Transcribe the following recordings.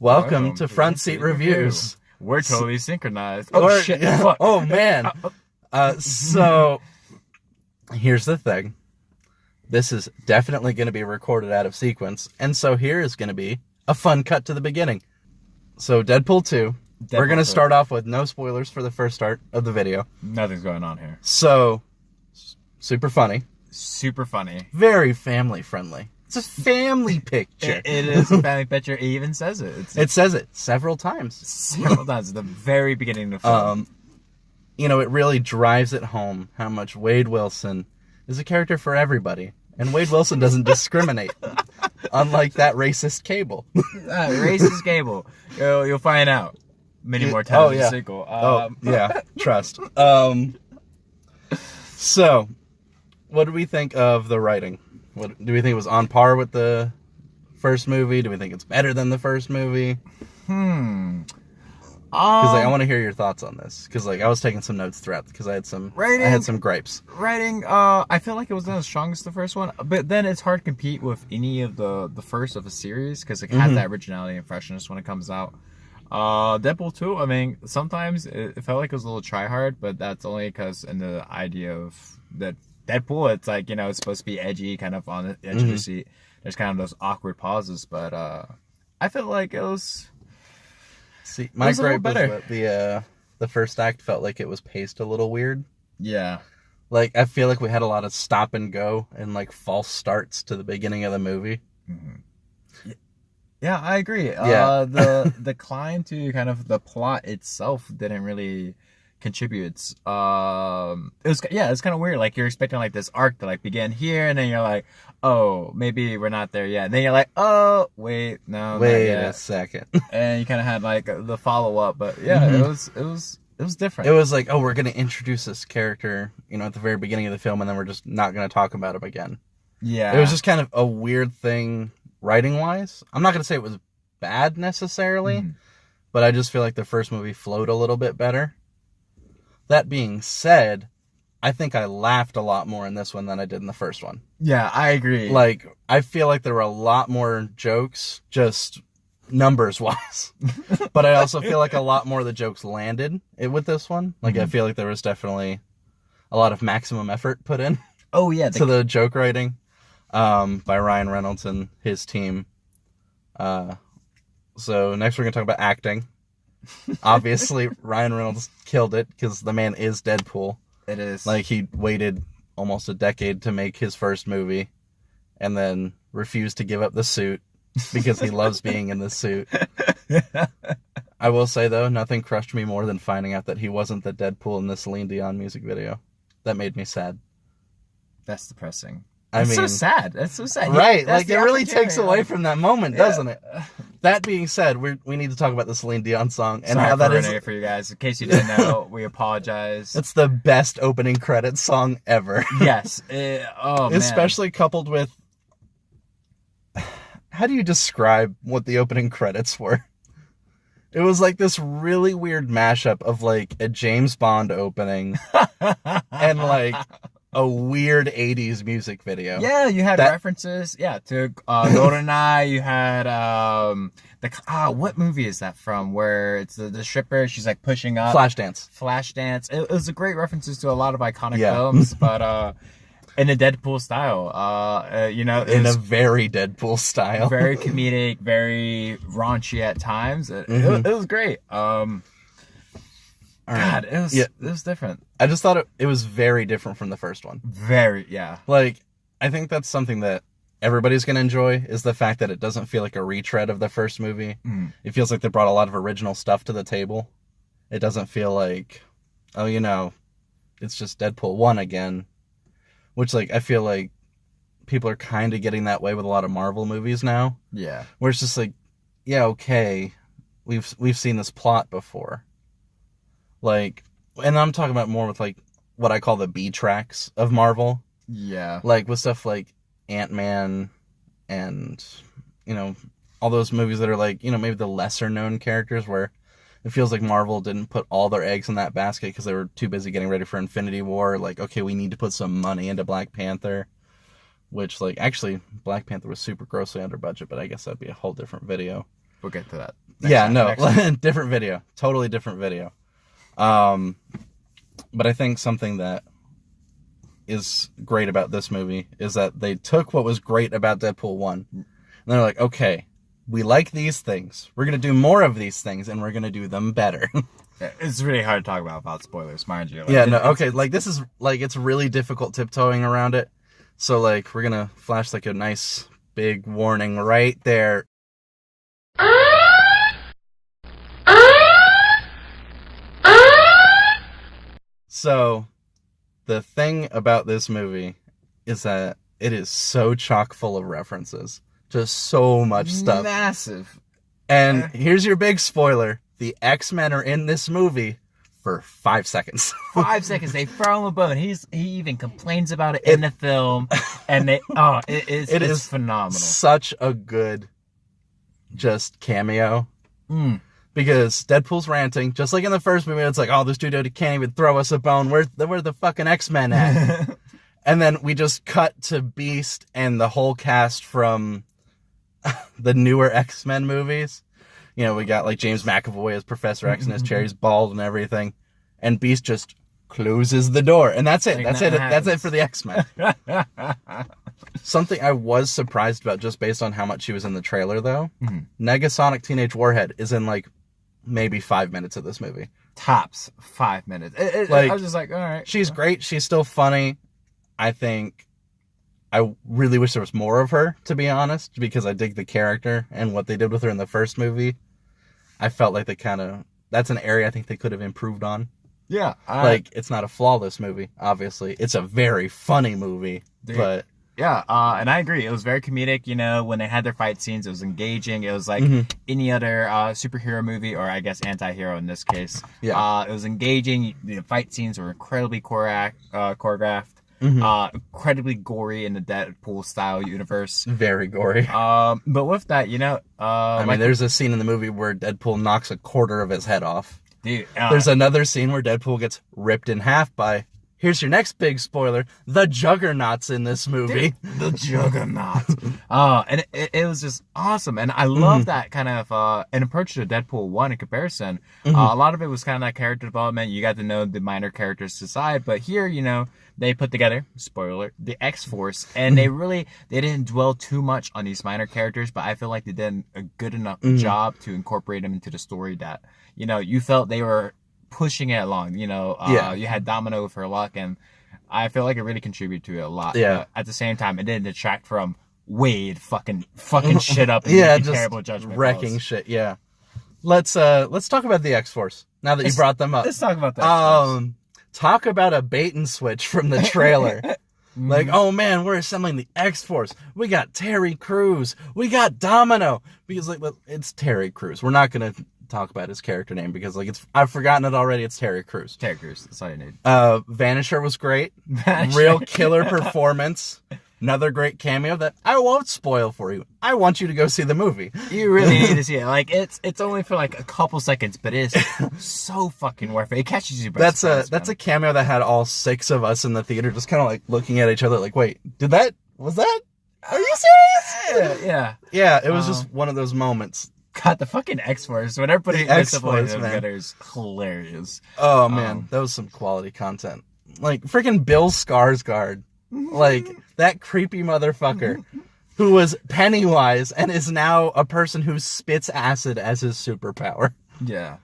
Welcome to Front Seat Reviews. We're totally synchronized. Or- Shit. Oh, man. So, here's the thing. This is definitely going to be recorded out of sequence. And so here is going to be a fun cut to the beginning. So, Deadpool 2. We're going to start off with no spoilers for the first start of the video. Nothing's going on here. So, super funny. Super funny. Very family friendly. It's a family picture. It is a family picture. It even says it. It says it several times. Several times at the very beginning of the film. You know, it really drives it home how much Wade Wilson is a character for everybody. And Wade Wilson doesn't discriminate. Unlike that racist Cable. Racist Cable. You'll find out many more times in the sequel. Trust. So, what do we think of the writing? What do we think it was on par with the first movie? Do we think it's better than the first movie? Because I want to hear your thoughts on this. Because I was taking some notes throughout because I had some gripes. Writing, I feel like it wasn't as strong as the first one, but then it's hard to compete with any of the first of a series because it has that originality and freshness when it comes out. Deadpool 2, I mean, sometimes it felt like it was a little try-hard, but that's only because in the idea of that Deadpool, it's like, you know, it's supposed to be edgy, kind of on the edge of your seat. There's kind of those awkward pauses, but I felt like it was... See, my gripe was that the first act felt like it was paced a little weird. Yeah. Like, I feel like we had a lot of stop and go and, like, false starts to the beginning of the movie. Yeah, I agree. Yeah. The climb to kind of the plot itself didn't really contribute. It's kind of weird. Like, you're expecting like this arc to like begin here, and then you're like, oh, maybe we're not there yet. And then you're like, oh, wait, no, wait a second. And you kind of had like the follow up, but yeah, it was different. It was like, oh, we're gonna introduce this character, you know, at the very beginning of the film, and then we're just not gonna talk about him again. Yeah, it was just kind of a weird thing writing wise. I'm not gonna say it was bad necessarily, but I just feel like the first movie flowed a little bit better. That being said, I think I laughed a lot more in this one than I did in the first one. Yeah, I agree. Like, I feel like there were a lot more jokes, just numbers-wise. But I also feel like a lot more of the jokes landed with this one. Like, I feel like there was definitely a lot of maximum effort put in. Oh, yeah. To the joke writing by Ryan Reynolds and his team. So, next we're going to talk about acting. Obviously, Ryan Reynolds killed it because the man is Deadpool. It is. Like, he waited almost a decade to make his first movie and then refused to give up the suit because he loves being in the suit. I will say, though, nothing crushed me more than finding out that he wasn't the Deadpool in the Celine Dion music video. That made me sad. That's depressing. That's so sad. That's so sad. Right. Like, it really takes away from that moment, doesn't it? That being said, we need to talk about the Celine Dion song and how that is it for you guys. In case you didn't know, we apologize. It's the best opening credits song ever. Yes. Especially coupled with... How do you describe what the opening credits were? It was like this really weird mashup of like a James Bond opening and like a weird 80s music video. Yeah, you had references, to GoldenEye. You had what movie is that from? Where it's the stripper, she's like pushing up. Flashdance. It was a great references to a lot of iconic films, but in a Deadpool style. In a very Deadpool style. Very comedic, very raunchy at times. It was great. God, it was different. I just thought it was very different from the first one. Very, yeah. Like, I think that's something that everybody's going to enjoy, is the fact that it doesn't feel like a retread of the first movie. It feels like they brought a lot of original stuff to the table. It doesn't feel like, oh, you know, it's just Deadpool 1 again. Which, like, I feel like people are kind of getting that way with a lot of Marvel movies now. Yeah. Where it's just like, yeah, okay, we've seen this plot before. Like, and I'm talking about more with, like, what I call the B tracks of Marvel. Yeah. Like, with stuff like Ant-Man and, you know, all those movies that are, like, you know, maybe the lesser-known characters where it feels like Marvel didn't put all their eggs in that basket because they were too busy getting ready for Infinity War. Like, okay, we need to put some money into Black Panther. Which, like, actually, Black Panther was super grossly under budget, but I guess that'd be a whole different video. We'll get to that. Yeah, no, different video, totally different video. But I think something that is great about this movie is that they took what was great about Deadpool 1 and they're like, okay, we like these things. We're going to do more of these things and we're going to do them better. It's really hard to talk about spoilers, mind you. This is like, it's really difficult tiptoeing around it. So like, we're going to flash like a nice big warning right there. So, the thing about this movie is that it is so chock full of references. Just so much stuff. Massive. And here's your big spoiler. The X-Men are in this movie for 5 seconds. 5 seconds. They throw him a bone. He even complains about it in the film. And it's phenomenal. Such a good just cameo. Because Deadpool's ranting, just like in the first movie, it's like, oh, this dude can't even throw us a bone. Where's the fucking X-Men at? And then we just cut to Beast and the whole cast from the newer X-Men movies. You know, we got like James McAvoy as Professor X and his cherry's bald and everything. And Beast just closes the door. And that's it. That's it for the X-Men. Something I was surprised about just based on how much she was in the trailer, though. Negasonic Teenage Warhead is in like maybe 5 minutes of this movie. Tops 5 minutes. I was just like, all right. She's great. She's still funny. I think I really wish there was more of her, to be honest, because I dig the character and what they did with her in the first movie. I felt like that's an area I think they could have improved on. Yeah. It's not a flawless movie, obviously. It's a very funny movie, but... Yeah, and I agree. It was very comedic, you know, when they had their fight scenes, it was engaging. It was like any other superhero movie, or I guess anti-hero in this case. Yeah. It was engaging. The fight scenes were incredibly choreographed, incredibly gory in the Deadpool style universe. Very gory. But with that, you know... there's a scene in the movie where Deadpool knocks a quarter of his head off. Dude, there's another scene where Deadpool gets ripped in half by... Here's your next big spoiler. The Juggernaut's in this movie. The Juggernaut. And it was just awesome. And I love that kind of an approach to Deadpool 1 in comparison. A lot of it was kind of that character development. You got to know the minor characters to side. But here, you know, they put together, spoiler, the X-Force. And they didn't dwell too much on these minor characters. But I feel like they did a good enough job to incorporate them into the story that, you know, you felt they were pushing it along, you know. You had Domino with her luck, and I feel like it really contributed to it a lot. Yeah. But at the same time, it didn't detract from Wade fucking shit up and just terrible judgment wrecking shit. Yeah. Let's talk about the X-Force now that you brought them up. Let's talk about the X-Force. Talk about a bait and switch from the trailer. Like, oh man, we're assembling the X-Force. We got Terry Crews. We got Domino. Because like, it's Terry Crews. We're not gonna talk about his character name because like I've forgotten it already. It's Terry Crews. Terry Crews. That's all you need. Vanisher was great. Real killer performance. Another great cameo that I won't spoil for you. I want you to go see the movie. You really need to see it. Like it's only for like a couple seconds, but it's so fucking worth it. It catches you by surprise. That's a cameo that had all 6 of us in the theater just kind of like looking at each other like, wait, was that? Are you serious? Yeah. Yeah, it was just one of those moments. God, the fucking X-Force. When everybody X-Force together is hilarious. Oh man, that was some quality content. Like freaking Bill Skarsgård. Like that creepy motherfucker who was Pennywise and is now a person who spits acid as his superpower. Yeah.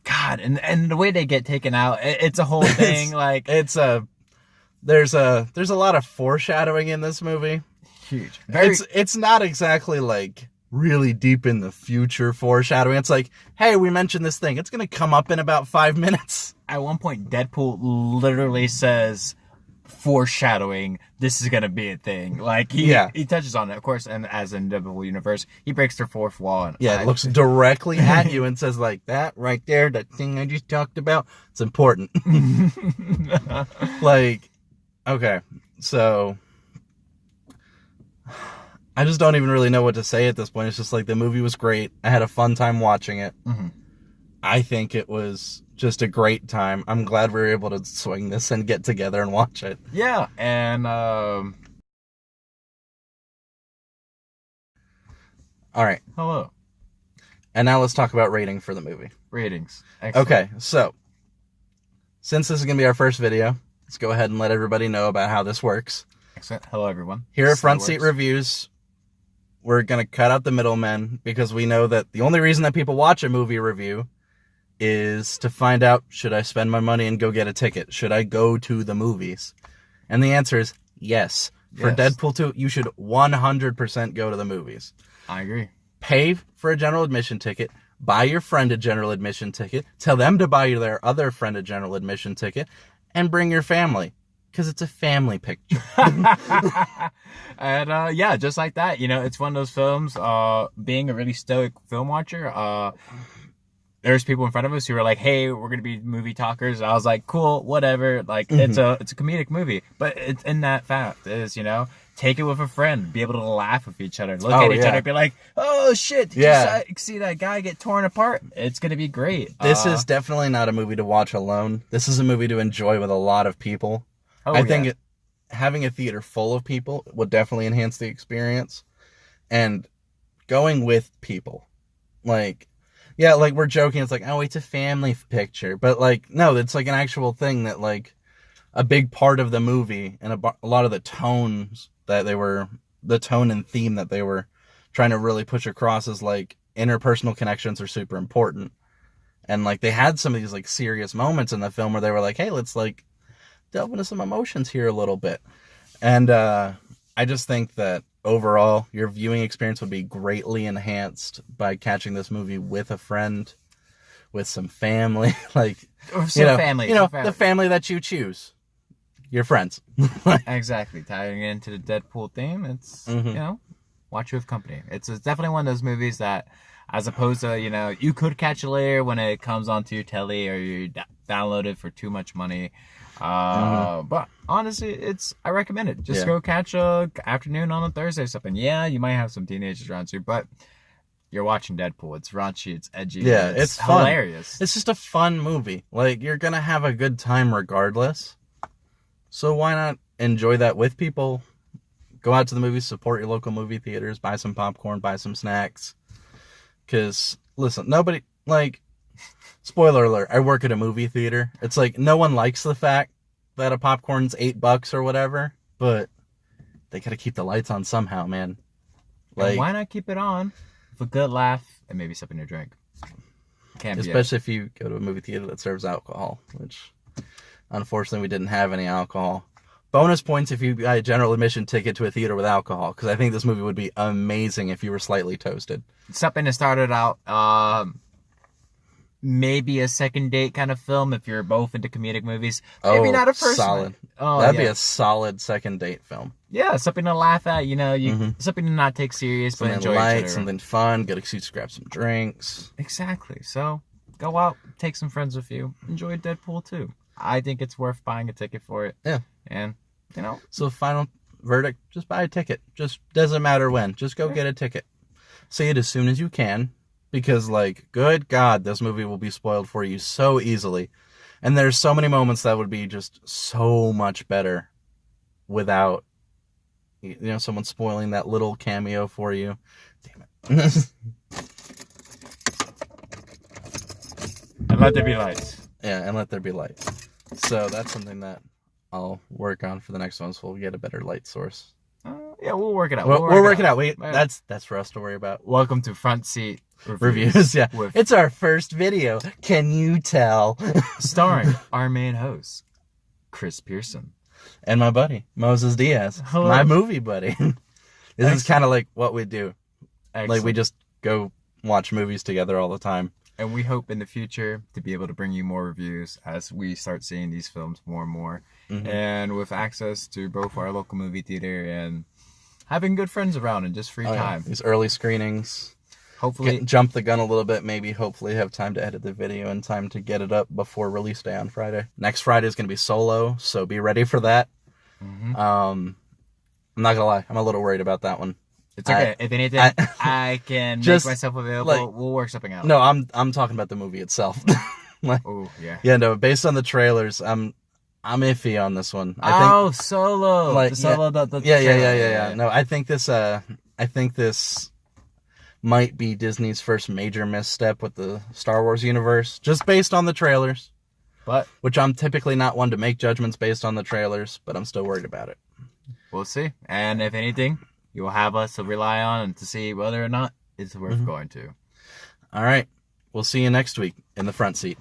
God, and the way they get taken out, it's a whole thing. There's a lot of foreshadowing in this movie. Huge. It's not exactly like really deep in the future foreshadowing. It's like, hey, we mentioned this thing. It's going to come up in about 5 minutes. At one point, Deadpool literally says, foreshadowing, this is going to be a thing. Like, he touches on it, of course, and as in Deadpool universe, he breaks the fourth wall. And it looks directly at you and says, like, that right there, that thing I just talked about, it's important. Like, okay, so... I just don't even really know what to say at this point. It's just like the movie was great. I had a fun time watching it. I think it was just a great time. I'm glad we were able to swing this and get together and watch it. Yeah, and all right. Hello. And now let's talk about rating for the movie. Ratings. Excellent. Okay, so since this is going to be our first video, let's go ahead and let everybody know about how this works. Excellent. Hello, everyone. Here at Front Seat Reviews, we're going to cut out the middlemen because we know that the only reason that people watch a movie review is to find out, should I spend my money and go get a ticket? Should I go to the movies? And the answer is yes. For Deadpool 2, you should 100% go to the movies. I agree. Pay for a general admission ticket. Buy your friend a general admission ticket. Tell them to buy their other friend a general admission ticket. And bring your family. Because it's a family picture. And yeah, just like that. You know, it's one of those films, being a really stoic film watcher, there's people in front of us who were like, hey, we're going to be movie talkers. I was like, cool, whatever. Like, it's a comedic movie. But it's in that fact is, you know, take it with a friend. Be able to laugh with each other. Look at each other and be like, oh, shit. Did you see that guy get torn apart? It's going to be great. This is definitely not a movie to watch alone. This is a movie to enjoy with a lot of people. I think having a theater full of people would definitely enhance the experience. And going with people. Like... yeah, like, we're joking. It's like, oh, it's a family picture. But, like, no, it's, like, an actual thing that, like, a big part of the movie and a lot of the tones that the tone and theme that they were trying to really push across is, like, interpersonal connections are super important. And, like, they had some of these, like, serious moments in the film where they were like, hey, let's, like, delve into some emotions here a little bit. And I just think that overall, your viewing experience would be greatly enhanced by catching this movie with a friend, with some family, like, the family that you choose, your friends. Exactly. Tying into the Deadpool theme, it's, you know, watch with company. It's definitely one of those movies that, as opposed to, you know, you could catch it later when it comes onto your telly or you download it for too much money. But honestly, I recommend it. Just go catch a afternoon on a Thursday or something. Yeah, you might have some teenagers around you, but you're watching Deadpool. It's raunchy, it's edgy. Yeah, it's fun. Hilarious. It's just a fun movie. Like, you're gonna have a good time regardless. So why not enjoy that with people? Go out to the movies, support your local movie theaters, buy some popcorn, buy some snacks. Because, listen, nobody, like... spoiler alert, I work at a movie theater. It's like, no one likes the fact that a popcorn's $8 or whatever, but they gotta keep the lights on somehow, man. Like, and why not keep it on with a good laugh and maybe sipping your drink? Especially if you go to a movie theater that serves alcohol, which, unfortunately, we didn't have any alcohol. Bonus points if you buy a general admission ticket to a theater with alcohol, because I think this movie would be amazing if you were slightly toasted. Something that started out, maybe a second date kind of film if you're both into comedic movies. Maybe not a first solid. one. That'd be a solid second date film. Yeah, something to laugh at, you know, something to not take serious, something but enjoy light, each other. Something fun, good excuse to grab some drinks. Exactly. So, go out, take some friends with you, enjoy Deadpool 2. I think it's worth buying a ticket for it. Yeah. And, you know. So, final verdict, just buy a ticket. Just doesn't matter when. Just go get a ticket. See it as soon as you can. Because, like, good God, this movie will be spoiled for you so easily. And there's so many moments that would be just so much better without, you know, someone spoiling that little cameo for you. Damn it. And let there be light. Yeah, and let there be light. So that's something that I'll work on for the next one, so we'll get a better light source. Yeah, we'll work it out. We'll work it out. That's for us to worry about. Welcome to Front Seat Reviews. Yeah, it's our first video. Can you tell? Starring our main host, Chris Pearson, and my buddy Moses Diaz. Hello. My movie buddy. This is kind of like what we do. Excellent. Like, we just go watch movies together all the time. And we hope in the future to be able to bring you more reviews as we start seeing these films more and more. And with access to both our local movie theater and having good friends around and just free time. Yeah. These early screenings. Hopefully. Jump the gun a little bit, maybe. Hopefully have time to edit the video and time to get it up before release day on Friday. Next Friday is going to be solo, so be ready for that. I'm not going to lie. I'm a little worried about that one. It's okay. If anything, I can make myself available. Like, we'll work something out. No, I'm talking about the movie itself. Like, oh, yeah. Yeah, no, based on the trailers, I'm iffy on this one. I think, Solo. Like, the Solo. Yeah. No, I think this might be Disney's first major misstep with the Star Wars universe, just based on the trailers. But which I'm typically not one to make judgments based on the trailers, but I'm still worried about it. We'll see. And if anything, you'll have us to rely on to see whether or not it's worth going to. All right. We'll see you next week in the front seat.